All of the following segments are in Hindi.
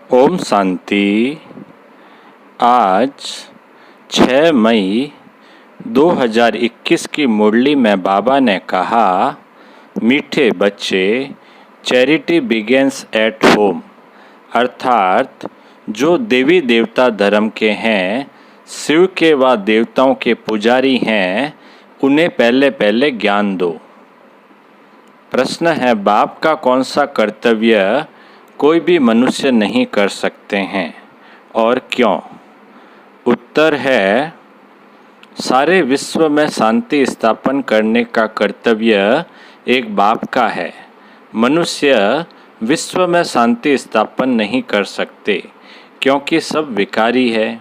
ओम शांति। आज 6 मई 2021 की मुरली में बाबा ने कहा, मीठे बच्चे, चैरिटी बिगेंस एट होम। अर्थात जो देवी देवता धर्म के हैं, शिव के व देवताओं के पुजारी हैं, उन्हें पहले पहले ज्ञान दो। प्रश्न है, बाप का कौन सा कर्तव्य कोई भी मनुष्य नहीं कर सकते हैं और क्यों? उत्तर है, सारे विश्व में शांति स्थापन करने का कर्तव्य एक बाप का है। मनुष्य विश्व में शांति स्थापन नहीं कर सकते क्योंकि सब विकारी है।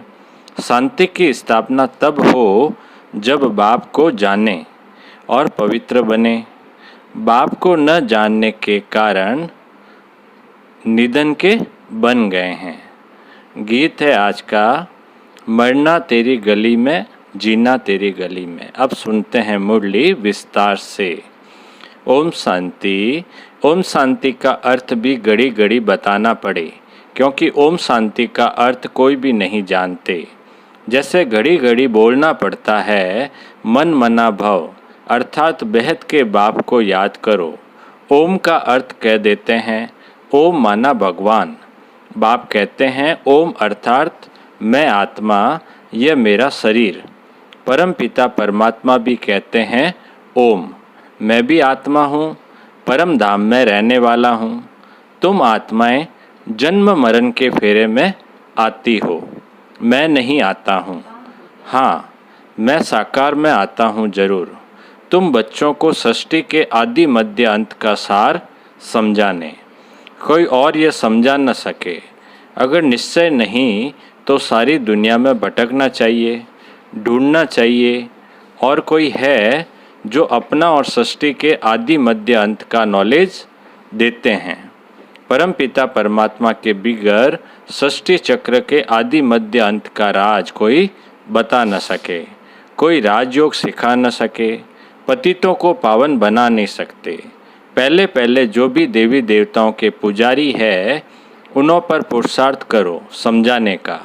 शांति की स्थापना तब हो जब बाप को जाने और पवित्र बने। बाप को न जानने के कारण निधन के बन गए हैं। गीत है आज का, मरना तेरी गली में, जीना तेरी गली में। अब सुनते हैं मुरली विस्तार से। ओम शांति। ओम शांति का अर्थ भी घड़ी घड़ी बताना पड़े, क्योंकि ओम शांति का अर्थ कोई भी नहीं जानते। जैसे घड़ी घड़ी बोलना पड़ता है, मन मना भव, अर्थात बेहद के बाप को याद करो। ओम का अर्थ कह देते हैं, ओम माना भगवान। बाप कहते हैं ओम अर्थात मैं आत्मा, यह मेरा शरीर। परम पिता परमात्मा भी कहते हैं ओम, मैं भी आत्मा हूँ, परम धाम में रहने वाला हूँ। तुम आत्माएं जन्म मरण के फेरे में आती हो, मैं नहीं आता हूँ। हाँ, मैं साकार में आता हूँ जरूर। तुम बच्चों को सृष्टि के आदि मध्य अंत का सार समझाने, कोई और ये समझा न सके। अगर निश्चय नहीं तो सारी दुनिया में भटकना चाहिए, ढूंढना चाहिए। और कोई है जो अपना और सृष्टि के आदि मध्य अंत का नॉलेज देते हैं। परम पिता परमात्मा के बिगर सृष्टि चक्र के आदि मध्य अंत का राज कोई बता न सके, कोई राजयोग सिखा न सके, पतितों को पावन बना नहीं सकते। पहले पहले जो भी देवी देवताओं के पुजारी है, उन्हों पर पुरुषार्थ करो समझाने का।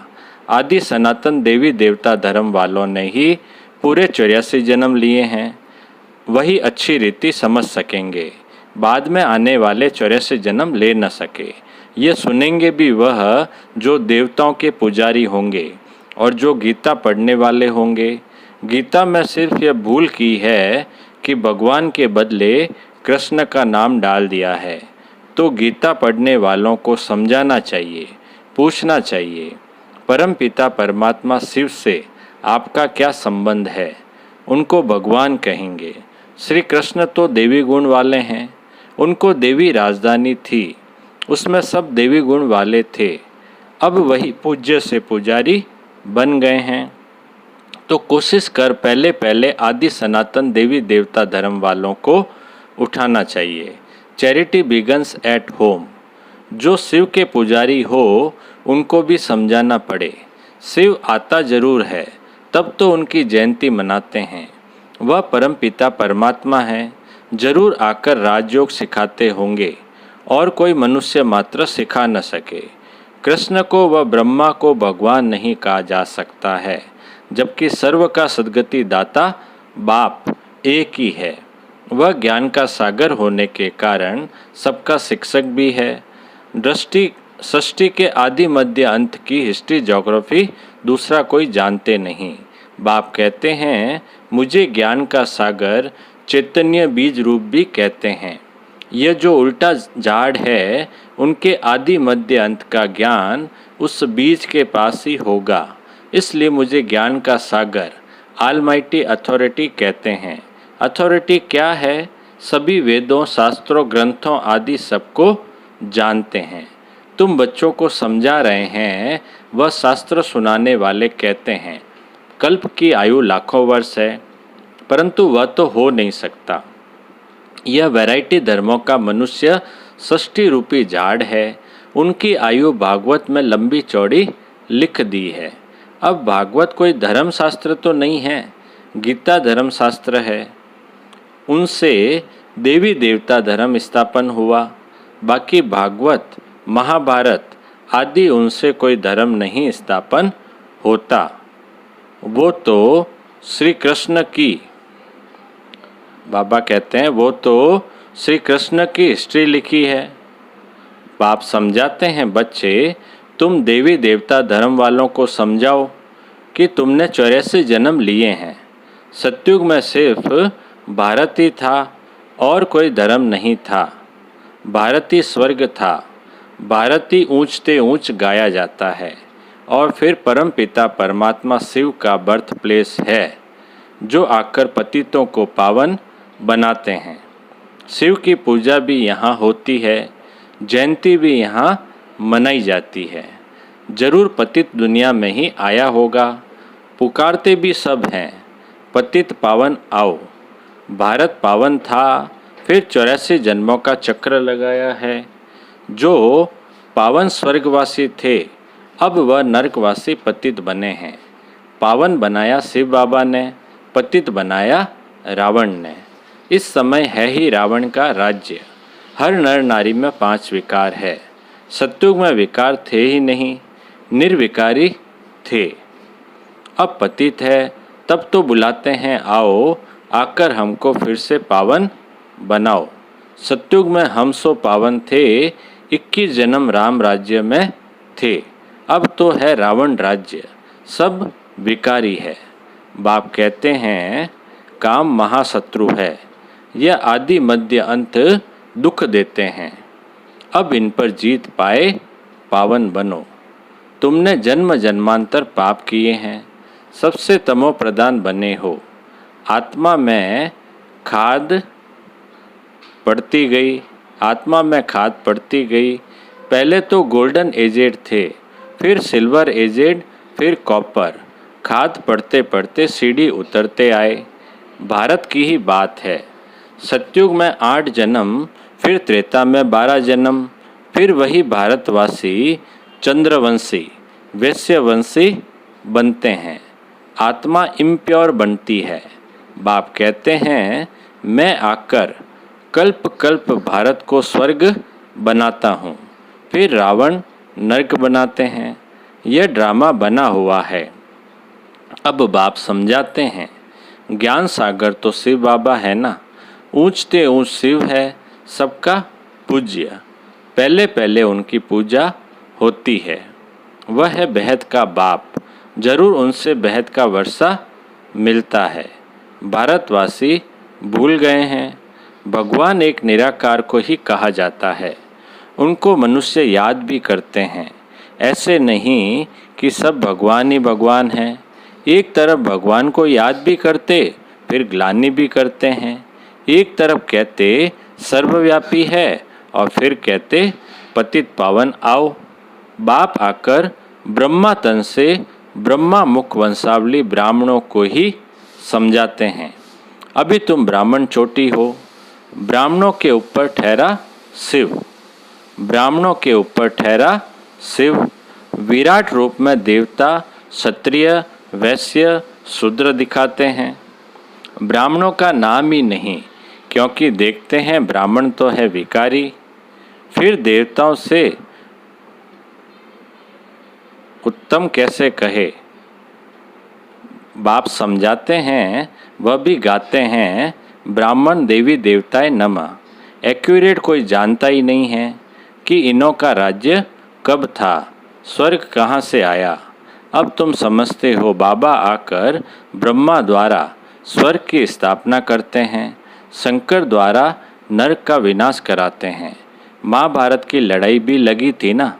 आदि सनातन देवी देवता धर्म वालों ने ही पूरे 84 जन्म लिए हैं, वही अच्छी रीति समझ सकेंगे। बाद में आने वाले 84 जन्म ले न सके। ये सुनेंगे भी वह जो देवताओं के पुजारी होंगे और जो गीता पढ़ने वाले होंगे। गीता में सिर्फ यह भूल की है कि भगवान के बदले कृष्ण का नाम डाल दिया है। तो गीता पढ़ने वालों को समझाना चाहिए, पूछना चाहिए, परम पिता परमात्मा शिव से आपका क्या संबंध है? उनको भगवान कहेंगे। श्री कृष्ण तो देवी गुण वाले हैं, उनको देवी राजधानी थी, उसमें सब देवी गुण वाले थे। अब वही पूज्य से पुजारी बन गए हैं। तो कोशिश कर पहले पहले आदि सनातन देवी देवता धर्म वालों को उठाना चाहिए। Charity begins at home. जो शिव के पुजारी हो उनको भी समझाना पड़े। शिव आता जरूर है, तब तो उनकी जयंती मनाते हैं। वह परम पिता परमात्मा है, जरूर आकर राजयोग सिखाते होंगे और कोई मनुष्य मात्र सिखा न सके। कृष्ण को व ब्रह्मा को भगवान नहीं कहा जा सकता है, जबकि सर्व का सद्गति दाता बाप एक ही है। वह ज्ञान का सागर होने के कारण सबका शिक्षक भी है। सृष्टि के आदि मध्य अंत की हिस्ट्री ज्योग्राफी दूसरा कोई जानते नहीं। बाप कहते हैं मुझे ज्ञान का सागर चैतन्य बीज रूप भी कहते हैं। यह जो उल्टा झाड़ है, उनके आदि मध्य अंत का ज्ञान उस बीज के पास ही होगा। इसलिए मुझे ज्ञान का सागर ऑलमाइटी अथॉरिटी कहते हैं। अथॉरिटी क्या है? सभी वेदों, शास्त्रों, ग्रंथों आदि सबको जानते हैं। तुम बच्चों को समझा रहे हैं, वह शास्त्र सुनाने वाले कहते हैं कल्प की आयु लाखों वर्ष है, परंतु वह तो हो नहीं सकता। यह वैरायटी धर्मों का मनुष्य षष्ठी रूपी झाड़ है। उनकी आयु भागवत में लंबी चौड़ी लिख दी है। अब भागवत कोई धर्म शास्त्र तो नहीं है, गीता धर्म शास्त्र है। उनसे देवी देवता धर्म स्थापन हुआ। बाकी भागवत, महाभारत आदि उनसे कोई धर्म नहीं स्थापन होता। वो तो श्री कृष्ण की, बाबा कहते हैं वो तो श्री कृष्ण की हिस्ट्री लिखी है। बाप समझाते हैं, बच्चे तुम देवी देवता धर्म वालों को समझाओ कि तुमने 84 जन्म लिए हैं। सतयुग में सिर्फ भारत ही था और कोई धर्म नहीं था। भारत ही स्वर्ग था। भारत ही ऊंचते ऊंच गाया जाता है और फिर परम पिता परमात्मा शिव का बर्थ प्लेस है, जो आकर पतितों को पावन बनाते हैं। शिव की पूजा भी यहाँ होती है, जयंती भी यहाँ मनाई जाती है। जरूर पतित दुनिया में ही आया होगा। पुकारते भी सब हैं, पतित पावन आओ। भारत पावन था, फिर 84 जन्मों का चक्र लगाया है। जो पावन स्वर्गवासी थे, अब वह नरकवासी पतित बने हैं। पावन बनाया शिव बाबा ने, पतित बनाया रावण ने। इस समय है ही रावण का राज्य। हर नर नारी में 5 विकार है। सतयुग में विकार थे ही नहीं, निर्विकारी थे। अब पतित है, तब तो बुलाते हैं आओ, आकर हमको फिर से पावन बनाओ। सतयुग में हम सो पावन थे, 21 जन्म राम राज्य में थे। अब तो है रावण राज्य, सब विकारी है। बाप कहते हैं काम महाशत्रु है, यह आदि मध्य अंत दुख देते हैं। अब इन पर जीत पाए पावन बनो। तुमने जन्म जन्मांतर पाप किए हैं, सबसे तमो प्रधान बने हो। आत्मा में खाद पड़ती गई, आत्मा में खाद पड़ती गई। पहले तो गोल्डन एजेड थे, फिर सिल्वर एजेड, फिर कॉपर। खाद पड़ते पड़ते सीढ़ी उतरते आए। भारत की ही बात है। सतयुग में 8 जन्म, फिर त्रेता में 12 जन्म, फिर वही भारतवासी चंद्रवंशी वैश्यवंशी बनते हैं। आत्मा इम्प्योर बनती है। बाप कहते हैं मैं आकर कल्प कल्प भारत को स्वर्ग बनाता हूँ, फिर रावण नरक बनाते हैं। यह ड्रामा बना हुआ है। अब बाप समझाते हैं ज्ञान सागर तो शिव बाबा है ना, ऊंचते ऊंच शिव है, सबका पूज्य। पहले पहले उनकी पूजा होती है। वह है बेहद का बाप, जरूर उनसे बेहद का वर्षा मिलता है। भारतवासी भूल गए हैं, भगवान एक निराकार को ही कहा जाता है। उनको मनुष्य याद भी करते हैं। ऐसे नहीं कि सब भगवान ही भगवान हैं। एक तरफ भगवान को याद भी करते, फिर ग्लानि भी करते हैं। एक तरफ कहते सर्वव्यापी है और फिर कहते पतित पावन आओ। बाप आकर ब्रह्मा तन से ब्रह्मा मुख वंशावली ब्राह्मणों को ही समझाते हैं। अभी तुम ब्राह्मण चोटी हो, ब्राह्मणों के ऊपर ठहरा शिव, ब्राह्मणों के ऊपर ठहरा शिव। विराट रूप में देवता क्षत्रिय वैश्य शूद्र दिखाते हैं। ब्राह्मणों का नाम ही नहीं, क्योंकि देखते हैं ब्राह्मण तो है विकारी। फिर देवताओं से उत्तम कैसे कहे। बाप समझाते हैं, वह भी गाते हैं ब्राह्मण देवी देवताएं नमः। एक्यूरेट कोई जानता ही नहीं है कि इनों का राज्य कब था, स्वर्ग कहाँ से आया। अब तुम समझते हो बाबा आकर ब्रह्मा द्वारा स्वर्ग की स्थापना करते हैं, शंकर द्वारा नरक का विनाश कराते हैं। महाभारत की लड़ाई भी लगी थी ना,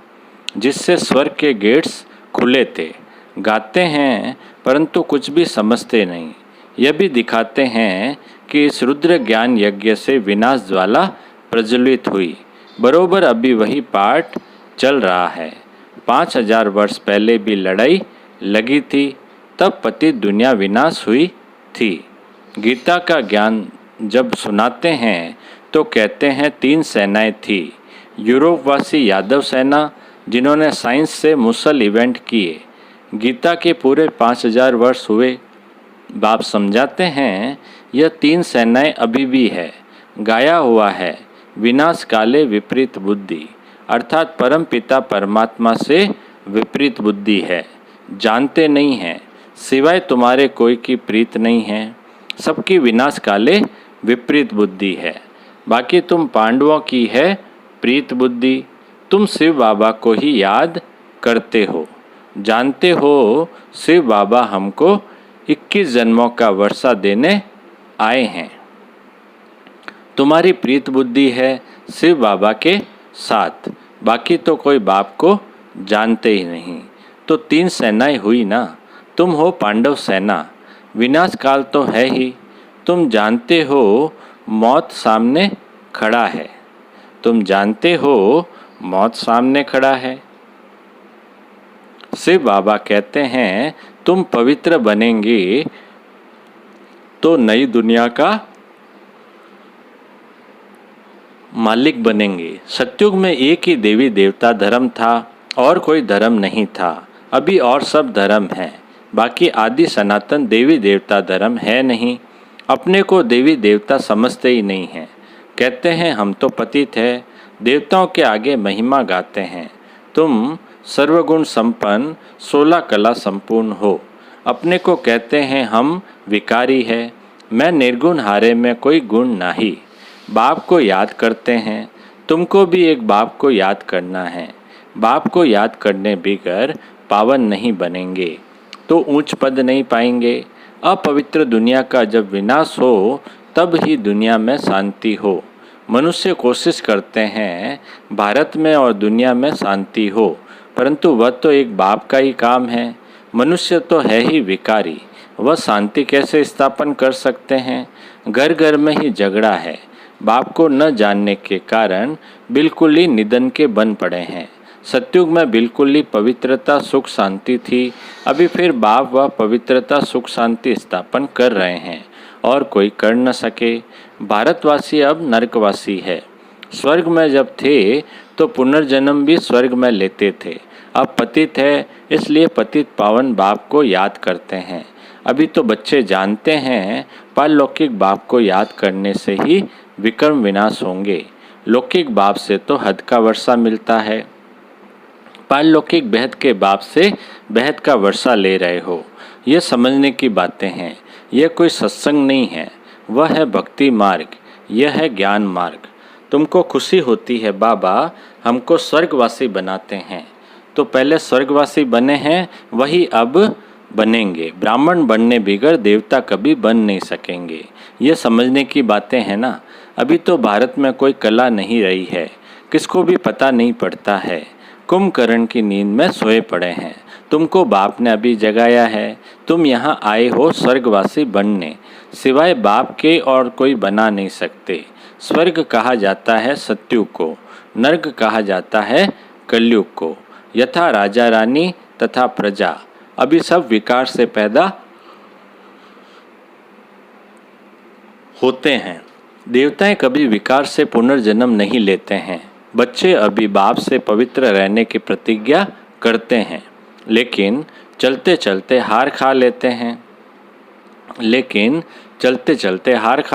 जिससे स्वर्ग के गेट्स खुले थे। गाते हैं परंतु कुछ भी समझते नहीं। यह भी दिखाते हैं कि इस रुद्र ज्ञान यज्ञ से विनाश ज्वाला प्रज्वलित हुई। बरोबर अभी वही पाठ चल रहा है। 5000 वर्ष पहले भी लड़ाई लगी थी, तब पतित दुनिया विनाश हुई थी। गीता का ज्ञान जब सुनाते हैं तो कहते हैं 3 सेनाएं थी। यूरोपवासी यादव सेना, जिन्होंने साइंस से मुसल इवेंट किए। गीता के पूरे 5000 वर्ष हुए। बाप समझाते हैं यह 3 सेनाएं अभी भी है। गाया हुआ है विनाश काले विपरीत बुद्धि। अर्थात परम पिता परमात्मा से विपरीत बुद्धि है। जानते नहीं हैं, सिवाय तुम्हारे कोई की प्रीत नहीं है। सबकी विनाश काले विपरीत बुद्धि है। बाकी तुम पांडवों की है प्रीत बुद्धि। तुम शिव बाबा को ही याद करते हो। जानते हो शिव बाबा हमको 21 जन्मों का वर्षा देने आए हैं। तुम्हारी प्रीत बुद्धि है शिव बाबा के साथ, बाकी तो कोई बाप को जानते ही नहीं। तो 3 सेनाएं हुई ना, तुम हो पांडव सेना। विनाश काल तो है ही। तुम जानते हो मौत सामने खड़ा है। तुम जानते हो मौत सामने खड़ा है। शिव बाबा कहते हैं तुम पवित्र बनेंगे तो नई दुनिया का मालिक बनेंगे। सतयुग में एक ही देवी देवता धर्म था और कोई धर्म नहीं था। अभी और सब धर्म हैं, बाकी आदि सनातन देवी देवता धर्म है नहीं। अपने को देवी देवता समझते ही नहीं हैं। कहते हैं हम तो पतित है, देवताओं के आगे महिमा गाते हैं। तुम सर्वगुण संपन्न 16 कला संपूर्ण हो। अपने को कहते हैं हम विकारी है। मैं निर्गुण हारे में कोई गुण नहीं। बाप को याद करते हैं। तुमको भी एक बाप को याद करना है। बाप को याद करने बगैर पावन नहीं बनेंगे तो ऊंच पद नहीं पाएंगे। अपवित्र दुनिया का जब विनाश हो तब ही दुनिया में शांति हो। मनुष्य कोशिश करते हैं भारत में और दुनिया में शांति हो, परंतु वह तो एक बाप का ही काम है। मनुष्य तो है ही विकारी, वह शांति कैसे स्थापन कर सकते हैं। घर घर में ही झगड़ा है। बाप को न जानने के कारण बिल्कुल ही निधन के बन पड़े हैं। सतयुग में बिल्कुल ही पवित्रता सुख शांति थी। अभी फिर बाप वह पवित्रता सुख शांति स्थापन कर रहे हैं और कोई कर न सके। भारतवासी अब नरकवासी है। स्वर्ग में जब थे तो पुनर्जन्म भी स्वर्ग में लेते थे। अब पतित है, इसलिए पतित पावन बाप को याद करते हैं। अभी तो बच्चे जानते हैं पारलौकिक बाप को याद करने से ही विक्रम विनाश होंगे। लौकिक बाप से तो हद का वर्षा मिलता है। पारलौकिक बेहद के बाप से बेहद का वर्षा ले रहे हो। ये समझने की बातें हैं। यह कोई सत्संग नहीं है, वह है भक्ति मार्ग, यह है ज्ञान मार्ग। तुमको खुशी होती है बाबा हमको स्वर्गवासी बनाते हैं, तो पहले स्वर्गवासी बने हैं वही अब बनेंगे। ब्राह्मण बनने बगैर देवता कभी बन नहीं सकेंगे। ये समझने की बातें हैं ना। अभी तो भारत में कोई कला नहीं रही है, किसको भी पता नहीं पड़ता है। कुंभकर्ण की नींद में सोए पड़े हैं। तुमको बाप ने अभी जगाया है। तुम यहाँ आए हो स्वर्गवासी बनने, सिवाय बाप के और कोई बना नहीं सकते। स्वर्ग कहा जाता है सतयुग को, नर्क कहा जाता है कलयुग को। यथा राजा रानी तथा प्रजा, अभी सब विकार से पैदा होते हैं। देवताएं कभी विकार से पुनर्जन्म नहीं लेते हैं। बच्चे अभी बाप से पवित्र रहने की प्रतिज्ञा करते हैं, लेकिन चलते चलते हार खा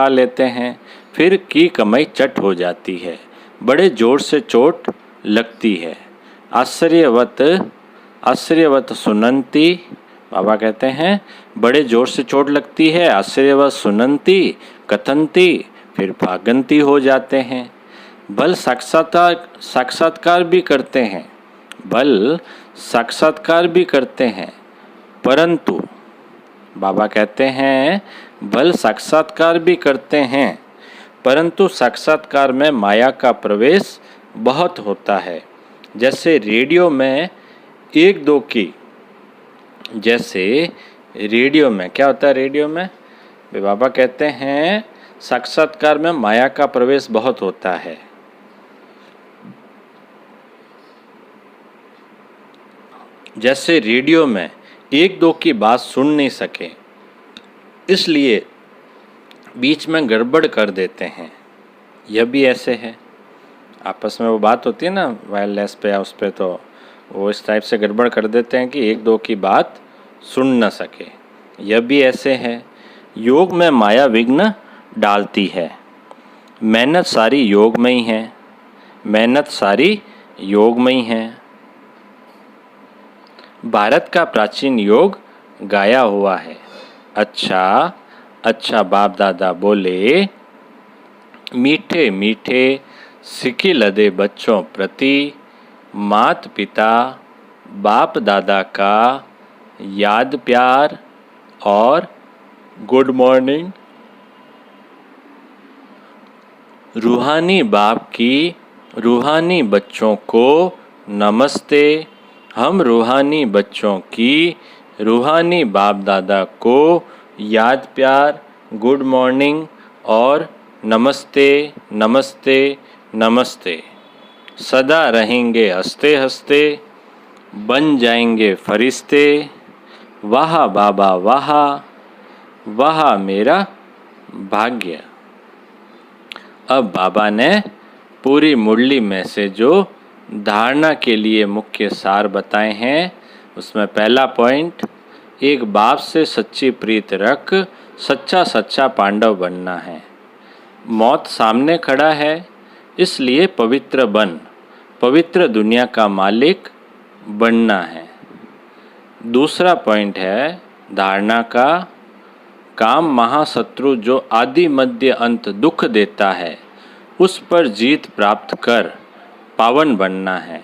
लेते हैं। फिर की कमाई चट हो जाती है, बड़े जोर से चोट लगती है। आश्चर्यवत सुनंती, बाबा कहते हैं बड़े जोर से चोट लगती है। आश्चर्यवत सुनंती कथंती, फिर भागंती हो जाते हैं। बल साक्षात्कार भी करते हैं, परंतु बाबा कहते हैं बल साक्षात्कार भी करते हैं, परंतु साक्षात्कार में माया का प्रवेश बहुत होता है। जैसे रेडियो में क्या होता है रेडियो में? बाबा कहते हैं साक्षात्कार में माया का प्रवेश बहुत होता है। जैसे रेडियो में एक दो की बात सुन नहीं सके, इसलिए बीच में गड़बड़ कर देते हैं। यह भी ऐसे है, आपस में वो बात होती है ना वायरलेस पे या उस पे, तो वो इस टाइप से गड़बड़ कर देते हैं कि एक दो की बात सुन न सके। यह भी ऐसे है। योग में माया विघ्न डालती है। मेहनत सारी योग में ही है। मेहनत सारी योगमयी हैं। भारत का प्राचीन योग गाया हुआ है। अच्छा अच्छा बाप दादा बोले, मीठे मीठे सिकी लदे बच्चों प्रति मात पिता बाप दादा का याद प्यार और गुड मॉर्निंग। रूहानी बाप की रूहानी बच्चों को नमस्ते। हम रूहानी बच्चों की रूहानी बाप दादा को याद प्यार, गुड मॉर्निंग और नमस्ते नमस्ते नमस्ते। सदा रहेंगे हंसते हंसते, बन जाएंगे फरिश्ते। वाह बाबा वाह, वाह मेरा भाग्य। अब बाबा ने पूरी मुरली में से जो धारणा के लिए मुख्य सार बताए हैं, उसमें पहला पॉइंट, एक बाप से सच्ची प्रीत रख सच्चा सच्चा पांडव बनना है। मौत सामने खड़ा है, इसलिए पवित्र बन, पवित्र दुनिया का मालिक बनना है। दूसरा पॉइंट है धारणा का, काम महाशत्रु जो आदि मध्य अंत दुख देता है, उस पर जीत प्राप्त कर पावन बनना है।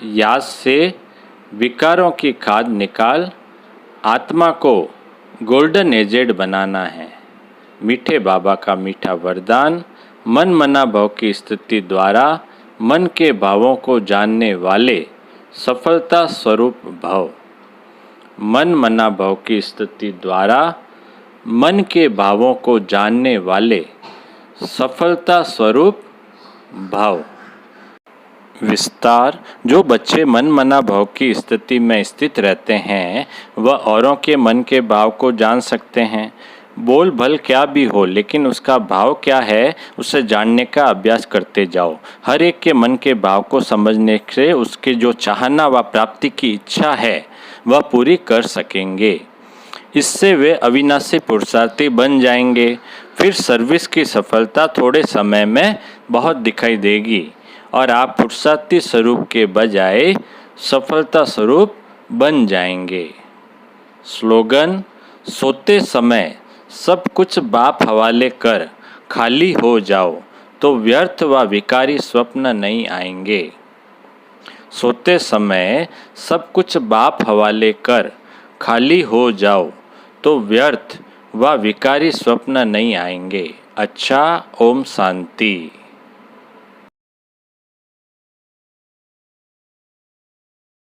याद से विकारों की खाद निकाल आत्मा को गोल्डन एजेड बनाना है। मीठे बाबा का मीठा वरदान, मन मना भाव की स्थिति द्वारा मन के भावों को जानने वाले सफलता स्वरूप भव। मन मना भाव की स्थिति द्वारा मन के भावों को जानने वाले सफलता स्वरूप भाव। विस्तार, जो बच्चे मन मना भाव की स्थिति में स्थित रहते हैं वह औरों के मन के भाव को जान सकते हैं। बोल भल क्या भी हो, लेकिन उसका भाव क्या है उसे जानने का अभ्यास करते जाओ। हर एक के मन के भाव को समझने से उसके जो चाहना व प्राप्ति की इच्छा है वह पूरी कर सकेंगे। इससे वे अविनाशी पुरुषार्थी बन जाएंगे। फिर सर्विस की सफलता थोड़े समय में बहुत दिखाई देगी और आप पुरुषार्थी स्वरूप के बजाय सफलता स्वरूप बन जाएंगे। स्लोगन, सोते समय सब कुछ बाप हवाले कर खाली हो जाओ तो व्यर्थ व विकारी स्वप्न नहीं आएंगे। सोते समय सब कुछ बाप हवाले कर खाली हो जाओ तो व्यर्थ व विकारी स्वप्न नहीं आएंगे। अच्छा, ओम शांति।